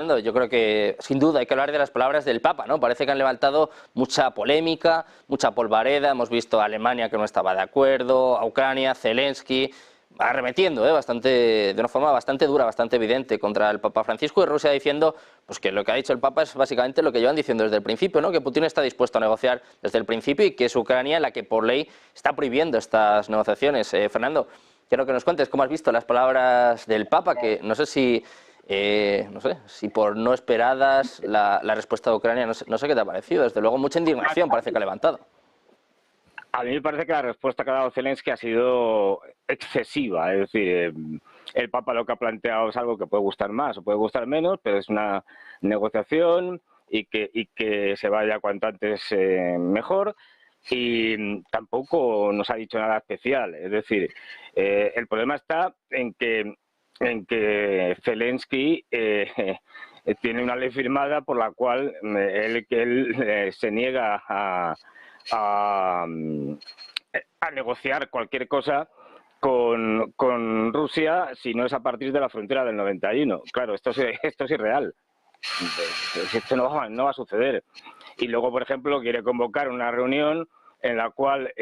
Yo creo que sin duda hay que hablar de las palabras del Papa, ¿no? Parece que han levantado mucha polémica, mucha polvareda. Hemos visto a Alemania que no estaba de acuerdo, a Ucrania, Zelensky arremetiendo, de una forma bastante dura, bastante evidente contra el Papa Francisco, y Rusia diciendo pues que lo que ha dicho el Papa es básicamente lo que llevan diciendo desde el principio, ¿no? Que Putin está dispuesto a negociar desde el principio y que es Ucrania la que por ley está prohibiendo estas negociaciones. Fernando, quiero que nos cuentes cómo has visto las palabras del Papa, que no sé si por no esperadas la respuesta de Ucrania, no sé qué te ha parecido. Desde luego mucha indignación parece que ha levantado. A mí me parece que la respuesta que ha dado Zelensky ha sido excesiva. Es decir, el Papa lo que ha planteado es algo que puede gustar más o puede gustar menos, pero es una negociación y que se vaya cuanto antes mejor. Y tampoco nos ha dicho nada especial. Es decir, el problema está en que Zelensky tiene una ley firmada por la cual él se niega a negociar cualquier cosa con Rusia si no es a partir de la frontera del 91. Claro, esto es irreal. Esto no va a suceder. Y luego, por ejemplo, quiere convocar una reunión en la cual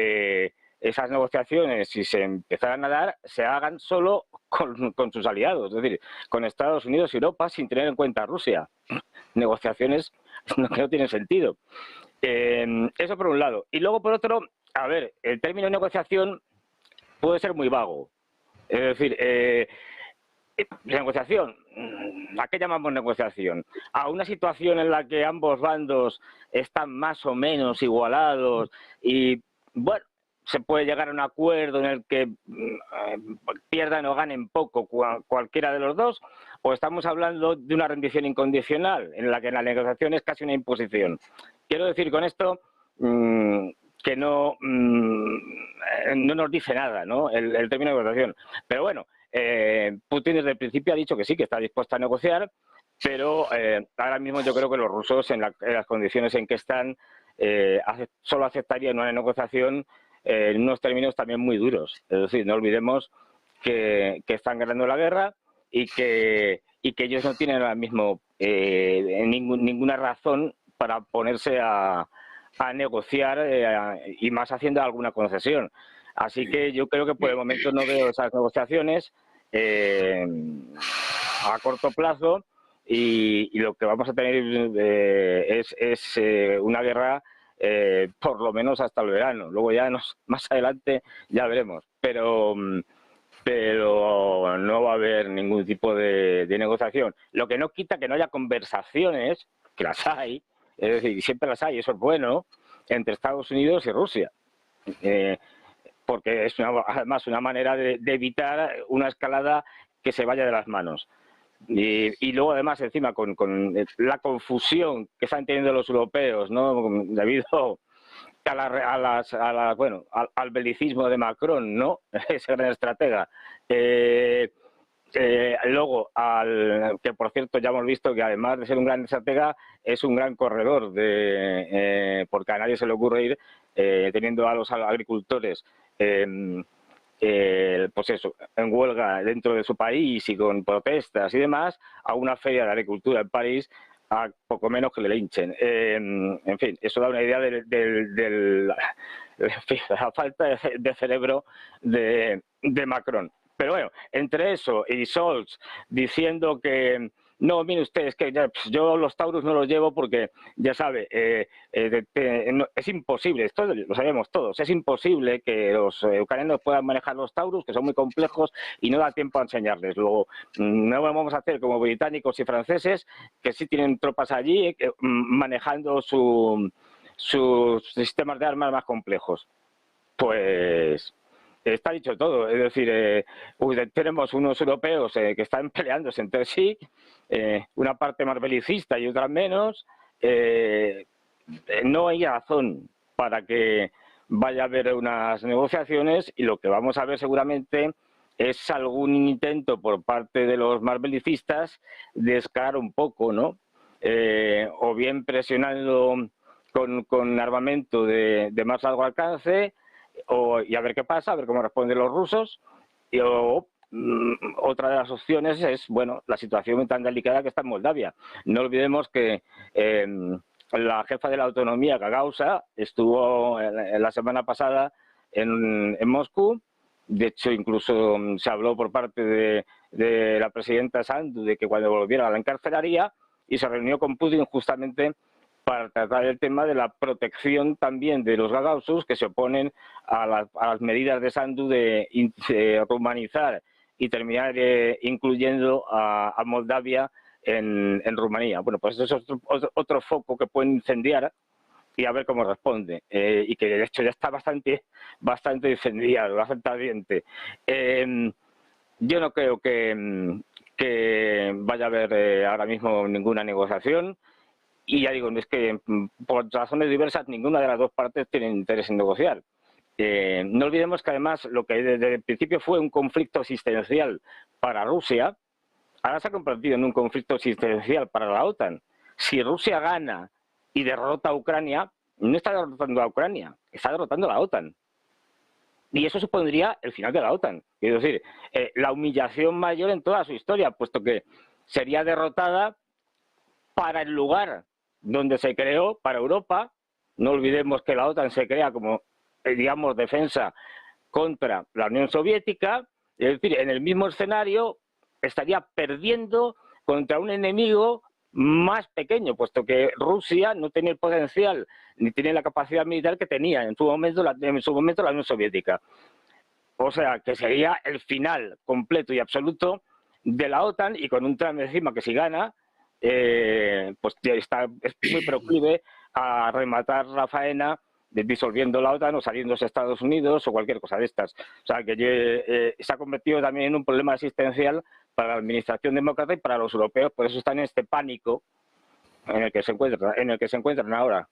esas negociaciones, si se empezaran a dar, se hagan solo con sus aliados, es decir, con Estados Unidos y Europa, sin tener en cuenta a Rusia. Negociaciones que no tienen sentido. Eso por un lado. Y luego, por otro, a ver, el término negociación puede ser muy vago. Es decir, negociación, ¿a qué llamamos negociación? A una situación en la que ambos bandos están más o menos igualados y, bueno, se puede llegar a un acuerdo en el que pierdan o ganen poco cualquiera de los dos, o estamos hablando de una rendición incondicional en la que la negociación es casi una imposición. Quiero decir con esto que no nos dice nada, ¿no? El término de negociación. Pero bueno, Putin desde el principio ha dicho que sí, que está dispuesto a negociar, pero ahora mismo yo creo que los rusos, en las condiciones en que están, solo aceptarían una negociación en unos términos también muy duros. Es decir, no olvidemos que están ganando la guerra y que ellos no tienen ahora mismo ninguna razón para ponerse a negociar y más haciendo alguna concesión. Así que yo creo que por el momento no veo esas negociaciones a corto plazo y lo que vamos a tener es una guerra por lo menos hasta el verano. Luego ya más adelante ya veremos. Pero no va a haber ningún tipo de negociación. Lo que no quita que no haya conversaciones, que las hay, es decir, siempre las hay, eso es bueno, entre Estados Unidos y Rusia. Porque es además una manera de evitar una escalada que se vaya de las manos. Y luego además encima con la confusión que están teniendo los europeos, ¿no? Debido al belicismo de Macron, ¿no? Ese gran estratega. Luego, que por cierto ya hemos visto que además de ser un gran estratega, es un gran corredor, porque a nadie se le ocurre ir teniendo a los agricultores pues eso, en huelga dentro de su país y con protestas y demás, a una feria de agricultura en París a poco menos que le linchen. En fin, eso da una idea de la falta de cerebro de Macron. Pero bueno, entre eso y Scholz diciendo que no, mire usted, es que yo los Taurus no los llevo porque, ya sabe, es imposible, esto lo sabemos todos, es imposible que los ucranianos puedan manejar los Taurus, que son muy complejos y no da tiempo a enseñarles. Luego, no vamos a hacer como británicos y franceses, que sí tienen tropas allí manejando sus sistemas de armas más complejos. Pues está dicho todo, es decir, tenemos unos europeos que están peleándose entre sí, una parte más belicista y otra menos, no hay razón para que vaya a haber unas negociaciones y lo que vamos a ver seguramente es algún intento por parte de los más belicistas de escalar un poco, ¿no? O bien presionando con armamento de más largo alcance, y a ver qué pasa, a ver cómo responden los rusos, o otra de las opciones es, bueno, la situación tan delicada que está en Moldavia. No olvidemos que la jefa de la autonomía, Gagauzia, estuvo la semana pasada en Moscú. De hecho, incluso se habló por parte de la presidenta Sandu de que cuando volviera la encarcelaría, y se reunió con Putin justamente para tratar el tema de la protección también de los gagauzos que se oponen a las medidas de Sandu de rumanizar y terminar incluyendo a Moldavia en Rumanía. Bueno, pues eso es otro foco que puede incendiar y a ver cómo responde. Y que de hecho ya está bastante incendiado, bastante ardiente. Yo no creo que vaya a haber ahora mismo ninguna negociación. Y ya digo, es que por razones diversas ninguna de las dos partes tiene interés en negociar. No olvidemos que además lo que desde el principio fue un conflicto existencial para Rusia, ahora se ha convertido en un conflicto existencial para la OTAN. Si Rusia gana y derrota a Ucrania, no está derrotando a Ucrania, está derrotando a la OTAN. Y eso supondría el final de la OTAN. Es decir, la humillación mayor en toda su historia, puesto que sería derrotada para el lugar donde se creó, para Europa. No olvidemos que la OTAN se crea como, digamos, defensa contra la Unión Soviética. Es decir, en el mismo escenario estaría perdiendo contra un enemigo más pequeño, puesto que Rusia no tiene el potencial ni tiene la capacidad militar que tenía en su momento la Unión Soviética. O sea, que sería el final completo y absoluto de la OTAN, y con un Trump encima que si gana, pues es muy proclive a rematar la faena disolviendo la OTAN o saliéndose a Estados Unidos o cualquier cosa de estas. O sea, que se ha convertido también en un problema existencial para la administración demócrata y para los europeos. Por eso están en este pánico en el que se encuentran ahora.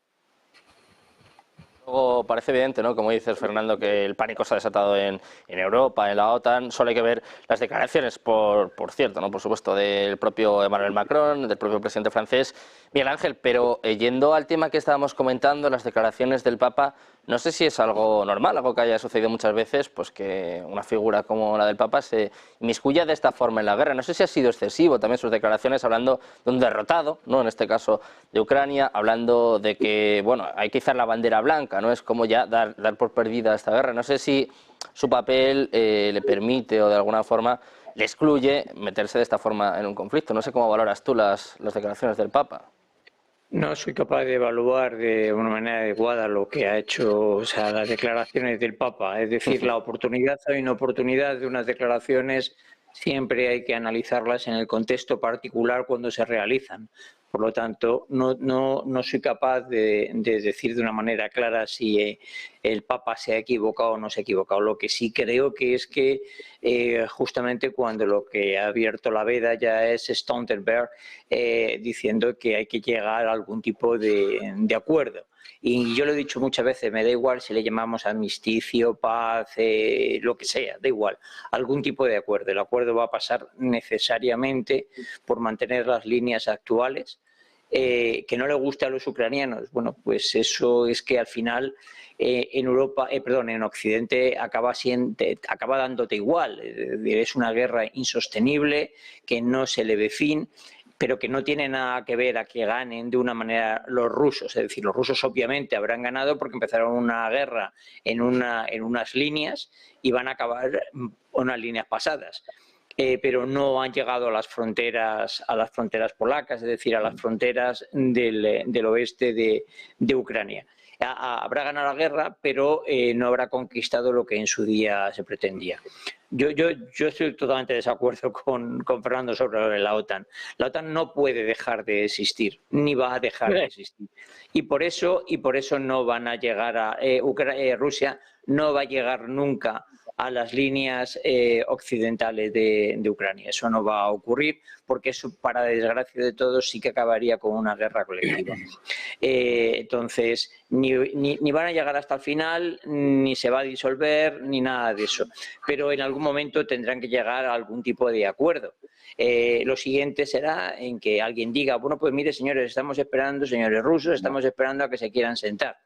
Luego parece evidente, ¿no? Como dices, Fernando, que el pánico se ha desatado en Europa, en la OTAN. Solo hay que ver las declaraciones, por cierto, ¿no? Por supuesto, del propio Emmanuel Macron, del propio presidente francés, Miguel Ángel. Pero yendo al tema que estábamos comentando, las declaraciones del Papa, no sé si es algo normal, algo que haya sucedido muchas veces, pues que una figura como la del Papa se inmiscuya de esta forma en la guerra. No sé si ha sido excesivo también sus declaraciones, hablando de un derrotado, ¿no? En este caso de Ucrania, hablando de que, bueno, hay que izar la bandera blanca, ¿no? Es como ya dar por perdida esta guerra. No sé si su papel le permite o de alguna forma le excluye meterse de esta forma en un conflicto. No sé cómo valoras tú las declaraciones del Papa. No soy capaz de evaluar de una manera adecuada lo que ha hecho, o sea, las declaraciones del Papa. Es decir, la oportunidad o inoportunidad de unas declaraciones siempre hay que analizarlas en el contexto particular cuando se realizan. Por lo tanto, no soy capaz de decir de una manera clara si el Papa se ha equivocado o no se ha equivocado. Lo que sí creo que es que justamente cuando lo que ha abierto la veda ya es Stoltenberg diciendo que hay que llegar a algún tipo de acuerdo. Y yo lo he dicho muchas veces, me da igual si le llamamos armisticio, paz, lo que sea, da igual, algún tipo de acuerdo. El acuerdo va a pasar necesariamente por mantener las líneas actuales. Que no le guste a los ucranianos, bueno, pues eso es que al final en Europa, en Occidente acaba dándote igual. Es una guerra insostenible que no se le ve fin, pero que no tiene nada que ver a que ganen de una manera los rusos. Es decir, los rusos obviamente habrán ganado porque empezaron una guerra en unas líneas y van a acabar unas líneas pasadas. Pero no han llegado a las fronteras polacas, es decir, a las fronteras del oeste de Ucrania. Habrá ganado la guerra, pero no habrá conquistado lo que en su día se pretendía. Yo estoy totalmente de desacuerdo con Fernando sobre la OTAN. La OTAN no puede dejar de existir, ni va a dejar de existir. Y por eso no van a llegar a Rusia no va a llegar nunca a las líneas occidentales de Ucrania. Eso no va a ocurrir porque eso, para desgracia de todos, sí que acabaría con una guerra colectiva. Entonces, ni van a llegar hasta el final, ni se va a disolver, ni nada de eso. Pero en algún momento tendrán que llegar a algún tipo de acuerdo. Lo siguiente será en que alguien diga, bueno, pues mire, señores, estamos esperando, señores rusos, estamos esperando a que se quieran sentar.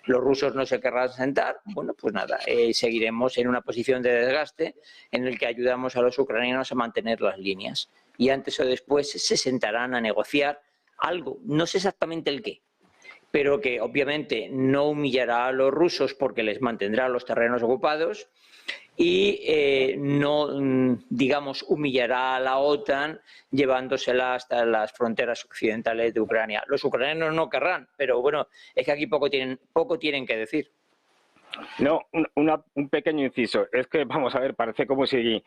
Los rusos no se querrán sentar, bueno, pues nada, seguiremos en una posición de desgaste en el que ayudamos a los ucranianos a mantener las líneas. Y antes o después se sentarán a negociar algo, no sé exactamente el qué, pero que obviamente no humillará a los rusos porque les mantendrá los terrenos ocupados y no, digamos, humillará a la OTAN llevándosela hasta las fronteras occidentales de Ucrania. Los ucranianos no querrán, pero bueno, es que aquí poco tienen que decir. No, un pequeño inciso. Es que, vamos a ver, parece como si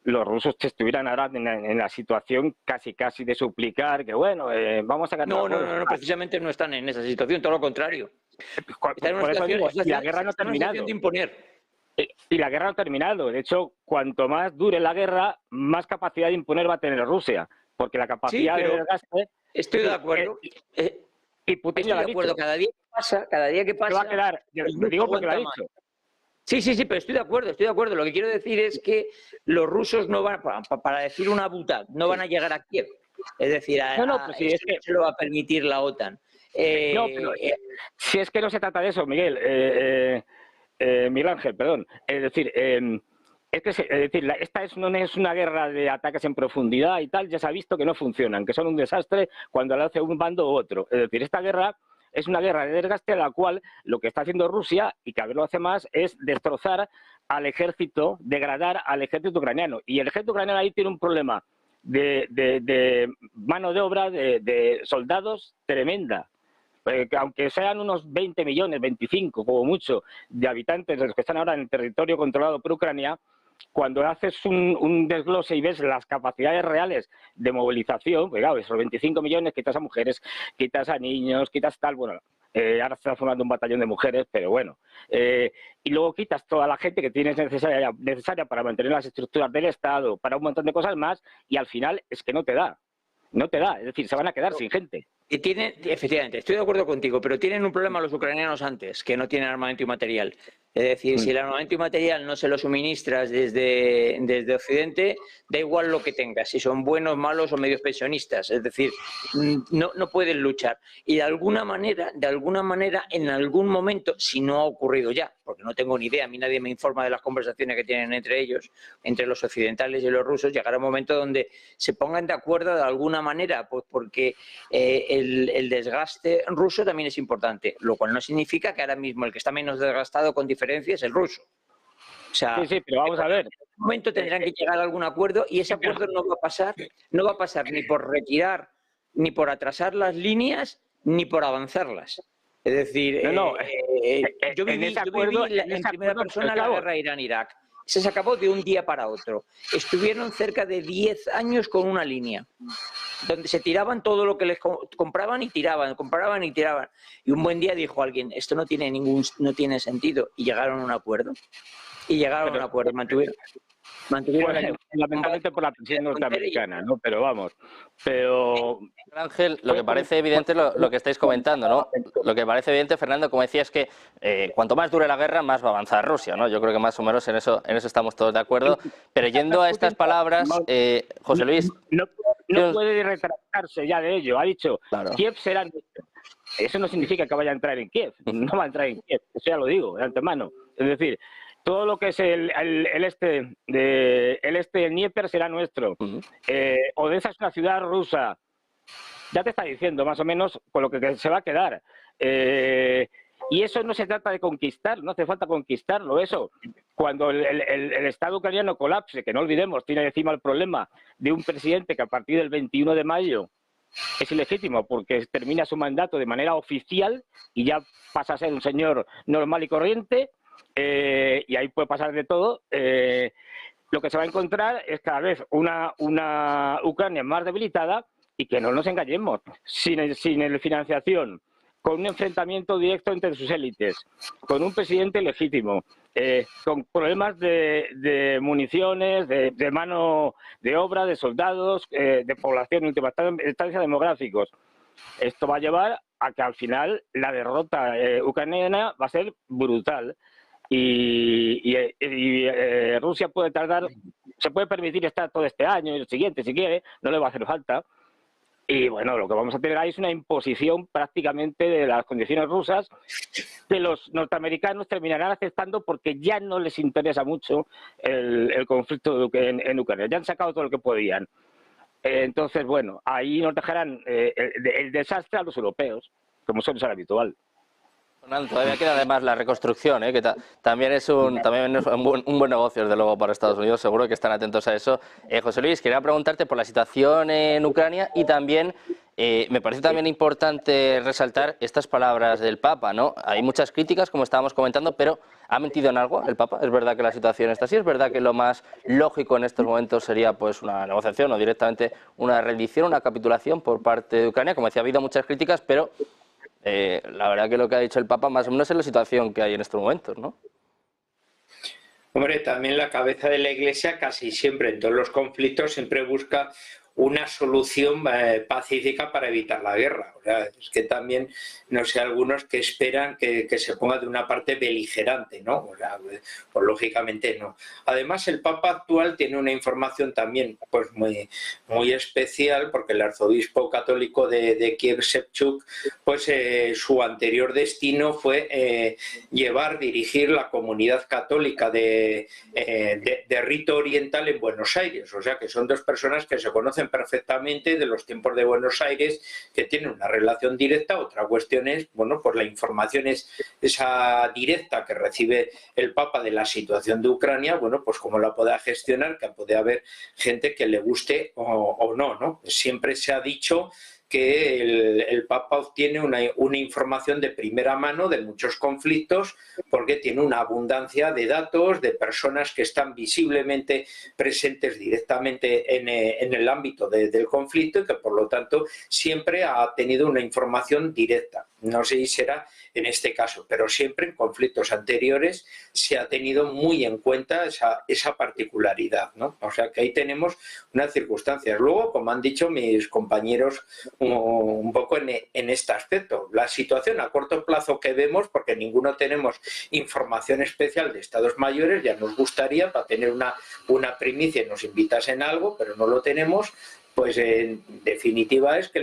los rusos estuvieran ahora en la situación casi de suplicar que, bueno, vamos a ganar. No, precisamente no están en esa situación, todo lo contrario. Están en una situación, la guerra no ha terminado. De imponer. Y la guerra no ha terminado. De hecho, cuanto más dure la guerra, más capacidad de imponer va a tener Rusia. Porque la capacidad de desgaste... Estoy de acuerdo. Y Putin estoy ya lo ha de acuerdo. dicho. Cada día que pasa... Va a quedar, lo digo porque lo ha dicho. Sí, pero estoy de acuerdo. Lo que quiero decir es que los rusos no van, para decir una buta, no van a llegar a Kiev. Es decir, pues sí, se lo va a permitir la OTAN. No, pero si es que no se trata de eso, Miguel. Miguel Ángel, perdón. Es decir, esta no es una guerra de ataques en profundidad y tal, ya se ha visto que no funcionan, que son un desastre cuando lo hace un bando u otro. Es decir, esta guerra es una guerra de desgaste a la cual lo que está haciendo Rusia, y cada vez lo hace más, es destrozar al ejército, degradar al ejército ucraniano. Y el ejército ucraniano ahí tiene un problema de mano de obra, de soldados tremenda. Que aunque sean unos 20 millones, 25 como mucho, de habitantes de los que están ahora en el territorio controlado por Ucrania, cuando haces un desglose y ves las capacidades reales de movilización, pues claro, esos 25 millones quitas a mujeres, quitas a niños, quitas tal, bueno, ahora se está formando un batallón de mujeres, pero bueno, y luego quitas toda la gente que tienes necesaria para mantener las estructuras del Estado, para un montón de cosas más, y al final es que no te da, es decir, se van a quedar sin gente. Efectivamente, estoy de acuerdo contigo, pero tienen un problema los ucranianos antes, que no tienen armamento y material. Es decir, si el armamento y material no se lo suministras desde Occidente, da igual lo que tengas, si son buenos, malos o medios pensionistas. Es decir, no pueden luchar. Y de alguna manera, en algún momento, si no ha ocurrido ya, porque no tengo ni idea, a mí nadie me informa de las conversaciones que tienen entre ellos, entre los occidentales y los rusos, llegará un momento donde se pongan de acuerdo de alguna manera, pues porque el desgaste ruso también es importante, lo cual no significa que ahora mismo el que está menos desgastado con diferencia es el ruso. O sea, sí, pero vamos a ver. En algún momento tendrán que llegar a algún acuerdo y ese acuerdo no va a pasar ni por retirar, ni por atrasar las líneas, ni por avanzarlas. Es decir, yo viví en primera persona la guerra Irán-Irak. Se acabó de un día para otro. Estuvieron cerca de 10 años con una línea, donde se tiraban todo lo que les compraban y tiraban. Y un buen día dijo alguien, esto no tiene sentido. Y llegaron a un acuerdo. Mantuvieron lamentablemente por la presión norteamericana, ¿no? Pero vamos. Ángel, lo que parece evidente es lo que estáis comentando, ¿no? Lo que parece evidente, Fernando, como decía, es que cuanto más dure la guerra, más va a avanzar Rusia, ¿no? Yo creo que más o menos en eso estamos todos de acuerdo. Pero yendo a estas palabras, José Luis... No puede retractarse ya de ello. Ha dicho, claro. Kiev será nuestro. Eso no significa que vaya a entrar en Kiev. No va a entrar en Kiev. Eso ya lo digo de antemano. Es decir, todo lo que es el este del Dnieper será nuestro. Odessa es una ciudad rusa. Ya te está diciendo más o menos con lo que se va a quedar. Y eso no se trata de conquistar, no hace falta conquistarlo, eso. Cuando el Estado ucraniano colapse, que no olvidemos, tiene encima el problema de un presidente que a partir del 21 de mayo es ilegítimo porque termina su mandato de manera oficial y ya pasa a ser un señor normal y corriente, y ahí puede pasar de todo. Lo que se va a encontrar es cada vez una Ucrania más debilitada y que no nos engañemos, sin financiación, con un enfrentamiento directo entre sus élites, con un presidente legítimo, con problemas de municiones, de mano de obra, de soldados, de población, en última instancia demográficos. Esto va a llevar a que al final la derrota ucraniana va a ser brutal. Y Rusia se puede permitir estar todo este año y el siguiente si quiere, no le va a hacer falta. Y bueno, lo que vamos a tener ahí es una imposición prácticamente de las condiciones rusas que los norteamericanos terminarán aceptando porque ya no les interesa mucho el conflicto en Ucrania. Ya han sacado todo lo que podían. Entonces, bueno, ahí nos dejarán el desastre a los europeos, como suele ser habitual. Fernando, todavía queda además la reconstrucción, que también es un buen negocio, desde luego, para Estados Unidos. Seguro que están atentos a eso. José Luis, quería preguntarte por la situación en Ucrania y también me parece también importante resaltar estas palabras del Papa, ¿no? Hay muchas críticas, como estábamos comentando, pero ¿ha mentido en algo el Papa? ¿Es verdad que la situación está así? ¿Es verdad que lo más lógico en estos momentos sería pues una negociación o directamente una rendición, una capitulación por parte de Ucrania? Como decía, ha habido muchas críticas, pero la verdad que lo que ha dicho el Papa más o menos es la situación que hay en estos momentos, ¿no? Hombre, también la cabeza de la Iglesia casi siempre en todos los conflictos siempre busca una solución pacífica para evitar la guerra. O sea, es que también, no sé, algunos que esperan que se ponga de una parte beligerante, ¿no? O sea, pues lógicamente no. Además, el Papa actual tiene una información también pues muy especial, porque el arzobispo católico de Kiev, Shevchuk, pues su anterior destino fue dirigir la comunidad católica de rito oriental en Buenos Aires. O sea, que son dos personas que se conocen perfectamente de los tiempos de Buenos Aires, que tienen una relación directa. Otra cuestión es, bueno, pues la información es esa directa que recibe el Papa de la situación de Ucrania, bueno, pues cómo la pueda gestionar, que puede haber gente que le guste o no, ¿no? Siempre se ha dicho que el Papa obtiene una información de primera mano de muchos conflictos porque tiene una abundancia de datos, de personas que están visiblemente presentes directamente en el ámbito del conflicto y que por lo tanto siempre ha tenido una información directa. No sé si será en este caso, pero siempre en conflictos anteriores se ha tenido muy en cuenta esa particularidad, ¿no? O sea que ahí tenemos unas circunstancias. Luego, como han dicho mis compañeros, un poco en este aspecto. La situación a corto plazo que vemos, porque ninguno tenemos información especial de estados mayores, ya nos gustaría para tener una primicia y nos invitasen a algo, pero no lo tenemos, pues en definitiva es que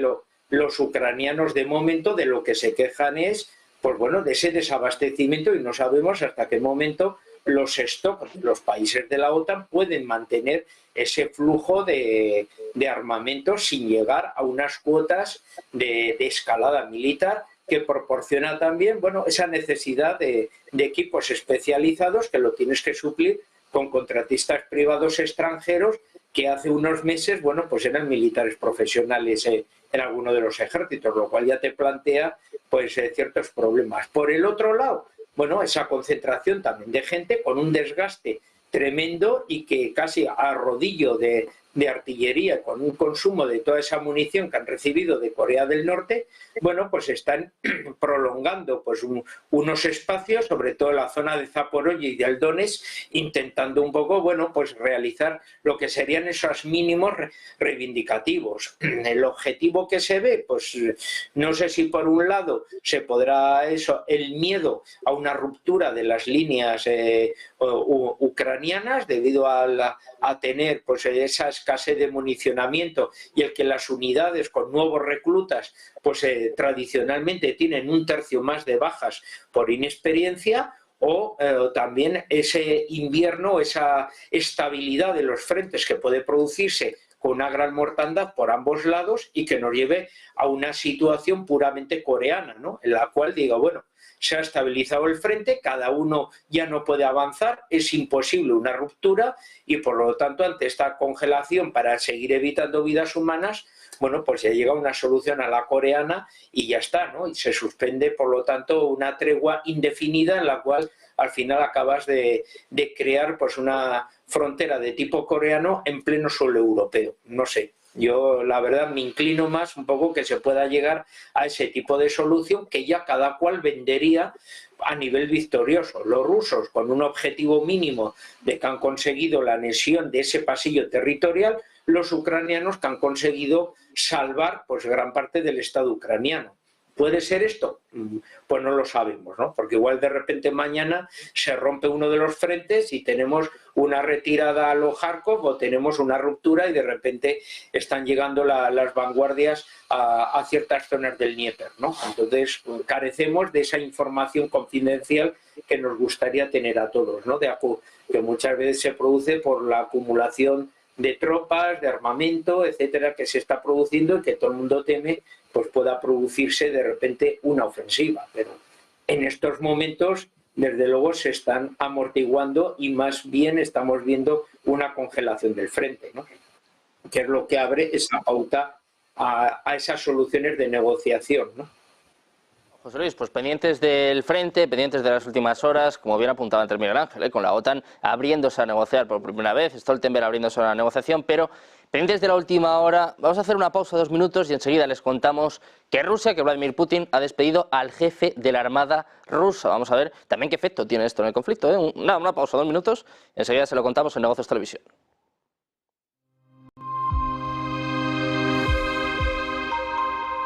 los ucranianos de momento de lo que se quejan es, pues bueno, de ese desabastecimiento y no sabemos hasta qué momento los stocks, los países de la OTAN pueden mantener ese flujo de armamento sin llegar a unas cuotas de escalada militar que proporciona también, bueno, esa necesidad de equipos especializados que lo tienes que suplir con contratistas privados extranjeros que hace unos meses, bueno, pues eran militares profesionales en alguno de los ejércitos, lo cual ya te plantea pues ciertos problemas. Por el otro lado, bueno, esa concentración también de gente con un desgaste tremendo y que casi a rodillo de artillería, con un consumo de toda esa munición que han recibido de Corea del Norte, bueno, pues están prolongando pues unos espacios, sobre todo en la zona de Zaporozhye y de Donetsk, intentando un poco, bueno, pues realizar lo que serían esos mínimos reivindicativos. El objetivo que se ve, pues no sé si por un lado se podrá el miedo a una ruptura de las líneas ucranianas debido a tener pues esa escasez de municionamiento y el que las unidades con nuevos reclutas pues tradicionalmente tienen un tercio más de bajas por inexperiencia, o también ese invierno, esa estabilidad de los frentes que puede producirse con una gran mortandad por ambos lados y que nos lleve a una situación puramente coreana, ¿no? En la cual digo, bueno, se ha estabilizado el frente, cada uno ya no puede avanzar, es imposible una ruptura y por lo tanto ante esta congelación para seguir evitando vidas humanas, bueno, pues ya llega una solución a la coreana y ya está, ¿no? Y se suspende por lo tanto una tregua indefinida en la cual al final acabas de crear pues una frontera de tipo coreano en pleno suelo europeo. No sé, yo la verdad me inclino más un poco que se pueda llegar a ese tipo de solución que ya cada cual vendería a nivel victorioso. Los rusos con un objetivo mínimo de que han conseguido la anexión de ese pasillo territorial, los ucranianos que han conseguido salvar pues gran parte del Estado ucraniano. ¿Puede ser esto? Pues no lo sabemos, ¿no? Porque igual de repente mañana se rompe uno de los frentes y tenemos una retirada a lo Kharkov o tenemos una ruptura y de repente están llegando las vanguardias a ciertas zonas del Dnieper, ¿no? Entonces carecemos de esa información confidencial que nos gustaría tener a todos, ¿no? Que muchas veces se produce por la acumulación de tropas, de armamento, etcétera, que se está produciendo y que todo el mundo teme pues pueda producirse de repente una ofensiva. Pero en estos momentos, desde luego, se están amortiguando y más bien estamos viendo una congelación del frente, ¿no? Que es lo que abre esa pauta a esas soluciones de negociación, ¿no? José Luis, pues pendientes del frente, pendientes de las últimas horas, como bien apuntaba antes Miguel Ángel, con la OTAN abriéndose a negociar por primera vez, Stoltenberg abriéndose a la negociación, pero pendientes de la última hora, vamos a hacer una pausa de 2 minutos y enseguida les contamos que Rusia, que Vladimir Putin ha despedido al jefe de la Armada rusa. Vamos a ver también qué efecto tiene esto en el conflicto, ¿eh? Una pausa, 2 minutos, enseguida se lo contamos en Negocios Televisión.